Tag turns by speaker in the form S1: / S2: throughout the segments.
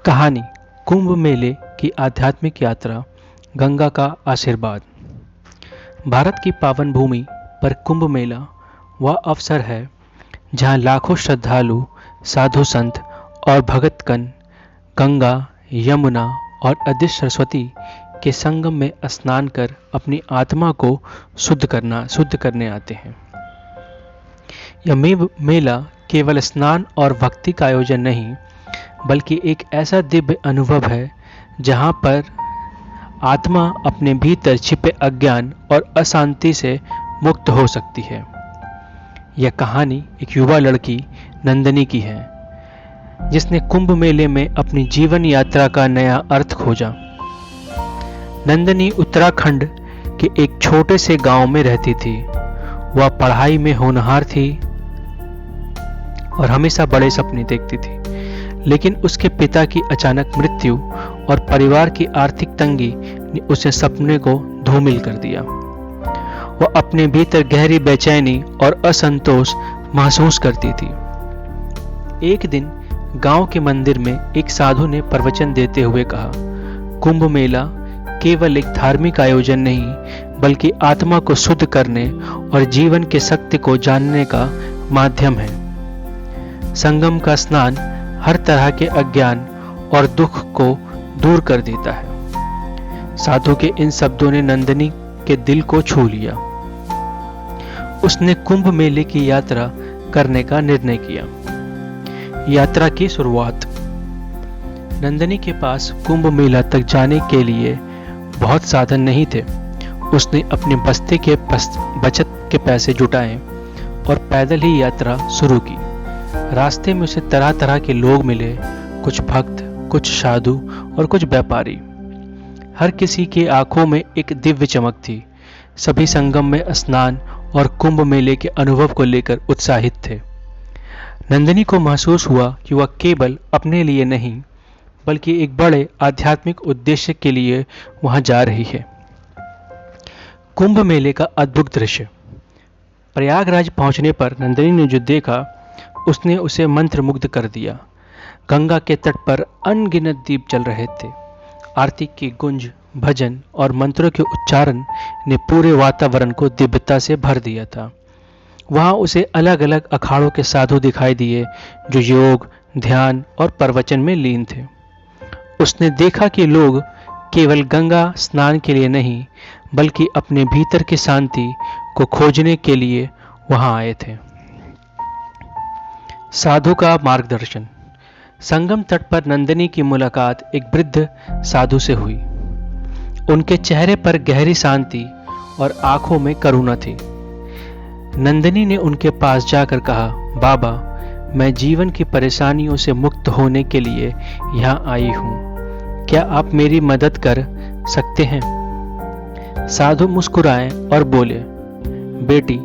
S1: कहानी कुंभ मेले की आध्यात्मिक यात्रा, गंगा का आशीर्वाद। भारत की पावन भूमि पर कुंभ मेला वह अवसर है जहां लाखों श्रद्धालु, साधु संत और भक्तगण गंगा, यमुना और अदृश्य सरस्वती के संगम में स्नान कर अपनी आत्मा को शुद्ध करने आते हैं। यह मेला केवल स्नान और भक्ति का आयोजन नहीं, बल्कि एक ऐसा दिव्य अनुभव है जहां पर आत्मा अपने भीतर छिपे अज्ञान और अशांति से मुक्त हो सकती है। यह कहानी एक युवा लड़की नंदिनी की है, जिसने कुंभ मेले में अपनी जीवन यात्रा का नया अर्थ खोजा। नंदिनी उत्तराखंड के एक छोटे से गांव में रहती थी। वह पढ़ाई में होनहार थी और हमेशा बड़े सपने देखती थी, लेकिन उसके पिता की अचानक मृत्यु और परिवार की आर्थिक तंगी ने उसे सपने को धूमिल कर दिया। वह अपने भीतर गहरी बेचैनी और असंतोष महसूस करती थी। एक दिन गांव के मंदिर में एक साधु ने प्रवचन देते हुए कहा, कुंभ मेला केवल एक धार्मिक आयोजन नहीं, बल्कि आत्मा को शुद्ध करने और जीवन के सत्य को जानने का माध्यम है। संगम का स्नान हर तरह के अज्ञान और दुख को दूर कर देता है। साधु के इन शब्दों ने नंदिनी के दिल को छू लिया। उसने कुंभ मेले की यात्रा करने का निर्णय किया। यात्रा की शुरुआत। नंदिनी के पास कुंभ मेला तक जाने के लिए बहुत साधन नहीं थे। उसने अपने बस्ते के बचत के पैसे जुटाए और पैदल ही यात्रा शुरू की। रास्ते में उसे तरह तरह के लोग मिले, कुछ भक्त, कुछ साधु और कुछ व्यापारी। हर किसी की आंखों में एक दिव्य चमक थी। सभी संगम में स्नान और कुंभ मेले के अनुभव को लेकर उत्साहित थे। नंदिनी को महसूस हुआ कि वह केवल अपने लिए नहीं, बल्कि एक बड़े आध्यात्मिक उद्देश्य के लिए वहां जा रही है। कुंभ मेले का अद्भुत दृश्य। प्रयागराज पहुंचने पर नंदिनी ने जो देखा, उसने उसे मंत्रमुग्ध कर दिया। गंगा के तट पर अनगिनत दीप जल रहे थे। आरती की गुंज, भजन और मंत्रों के उच्चारण ने पूरे वातावरण को दिव्यता से भर दिया था। वहां उसे अलग अलग अखाड़ों के साधु दिखाई दिए, जो योग, ध्यान और प्रवचन में लीन थे। उसने देखा कि लोग केवल गंगा स्नान के लिए नहीं, बल्कि अपने भीतर की शांति को खोजने के लिए वहां आए थे। साधु का मार्गदर्शन। संगम तट पर नंदिनी की मुलाकात एक वृद्ध साधु से हुई। उनके चेहरे पर गहरी शांति और आंखों में करुणा थी। नंदिनी ने उनके पास जाकर कहा, बाबा, मैं जीवन की परेशानियों से मुक्त होने के लिए यहाँ आई हूँ। क्या आप मेरी मदद कर सकते हैं? साधु मुस्कुराए और बोले, बेटी,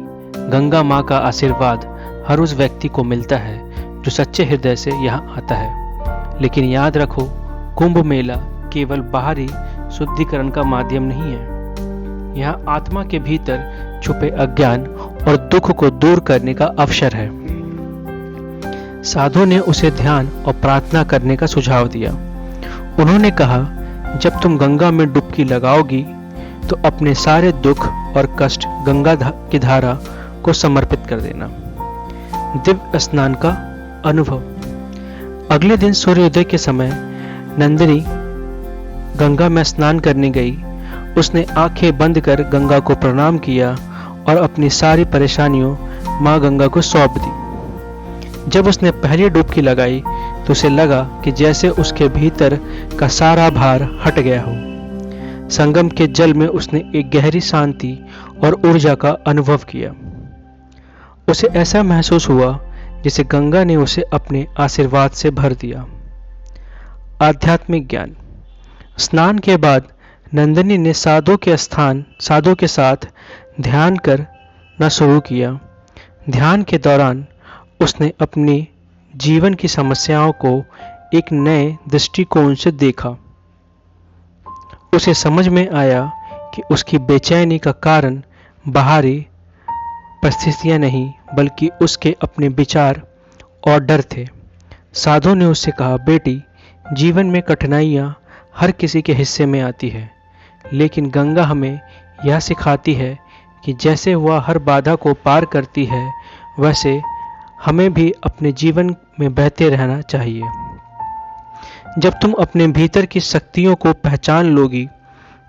S1: गंगा माँ का आशीर्वाद हर उस व्यक्ति को मिलता है जो सच्चे हृदय से यहाँ आता है। लेकिन याद रखो, कुंभ मेला केवल बाहरी शुद्धिकरण का माध्यम नहीं है। यहाँ आत्मा के भीतर छुपे अज्ञान और दुख को दूर करने का अवसर है। साधु ने उसे ध्यान और प्रार्थना करने का सुझाव दिया। उन्होंने कहा, जब तुम गंगा में डुबकी लगाओगी तो अपने सारे दुख और कष्ट गंगा की धारा को समर्पित कर देना। दिव्य स्नान का अनुभव। अगले दिन सूर्योदय के समय नंदिनी गंगा में स्नान करने गई। उसने आंखें बंद कर गंगा को प्रणाम किया और अपनी सारी परेशानियों मां गंगा को सौंप दी। जब उसने पहली डुबकी लगाई तो उसे लगा कि जैसे उसके भीतर का सारा भार हट गया हो। संगम के जल में उसने एक गहरी शांति और ऊर्जा का अनुभव किया। उसे ऐसा महसूस हुआ जैसे गंगा ने उसे अपने आशीर्वाद से भर दिया। आध्यात्मिक ज्ञान। स्नान के बाद नंदिनी ने साधु के साथ ध्यान करना शुरू किया। ध्यान के दौरान उसने अपनी जीवन की समस्याओं को एक नए दृष्टिकोण से देखा। उसे समझ में आया कि उसकी बेचैनी का कारण बाहरी परिस्थितियां नहीं, बल्कि उसके अपने विचार और डर थे। साधु ने उससे कहा, बेटी, जीवन में कठिनाइयाँ हर किसी के हिस्से में आती है, लेकिन गंगा हमें यह सिखाती है कि जैसे वह हर बाधा को पार करती है, वैसे हमें भी अपने जीवन में बहते रहना चाहिए। जब तुम अपने भीतर की शक्तियों को पहचान लोगी,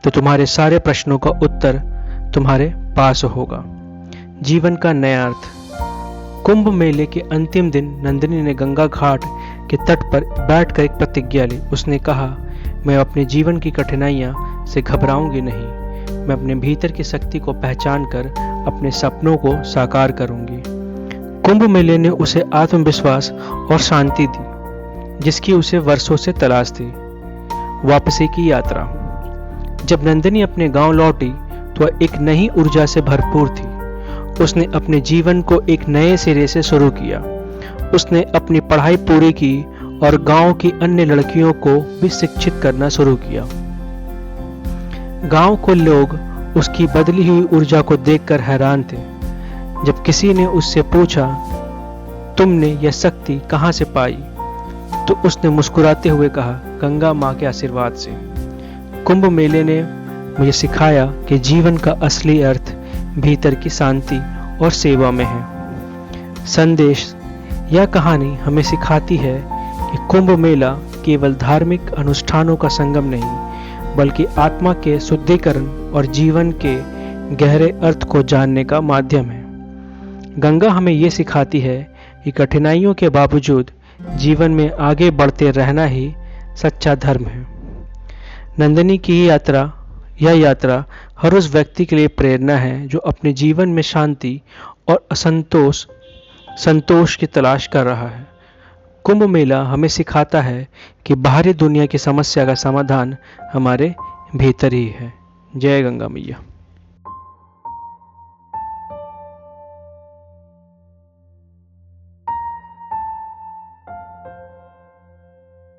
S1: तो तुम्हारे सारे प्रश्नों का उत्तर तुम्हारे पास होगा। जीवन का नया अर्थ। कुंभ मेले के अंतिम दिन नंदिनी ने गंगा घाट के तट पर बैठकर एक प्रतिज्ञा ली। उसने कहा, मैं अपने जीवन की कठिनाइयां से घबराऊंगी नहीं। मैं अपने भीतर की शक्ति को पहचान कर अपने सपनों को साकार करूंगी। कुंभ मेले ने उसे आत्मविश्वास और शांति दी, जिसकी उसे वर्षों से तलाश थी। वापसी की यात्रा। जब नंदिनी अपने गांव लौटी तो वह एक नई ऊर्जा से भरपूर थी। उसने अपने जीवन को एक नए सिरे से शुरू किया। उसने अपनी पढ़ाई पूरी की और गांव की अन्य लड़कियों को भी शिक्षित करना शुरू किया। गांव के लोग उसकी बदली हुई ऊर्जा को देखकर हैरान थे। जब किसी ने उससे पूछा, तुमने यह शक्ति कहां से पाई, तो उसने मुस्कुराते हुए कहा, गंगा मां के आशीर्वाद से। कुंभ मेले ने मुझे सिखाया कि जीवन का असली अर्थ भीतर की शांति और सेवा में है। संदेश। यह कहानी हमें सिखाती है कि कुंभ मेला केवल धार्मिक अनुष्ठानों का संगम नहीं, बल्कि आत्मा के शुद्धिकरण और जीवन के गहरे अर्थ को जानने का माध्यम है। गंगा हमें ये सिखाती है कि कठिनाइयों के बावजूद जीवन में आगे बढ़ते रहना ही सच्चा धर्म है। नंदिनी की यह यात्रा हर उस व्यक्ति के लिए प्रेरणा है जो अपने जीवन में शांति और संतोष की तलाश कर रहा है। कुंभ मेला हमें सिखाता है कि बाहरी दुनिया की समस्या का समाधान हमारे भीतर ही है। जय गंगा मैया।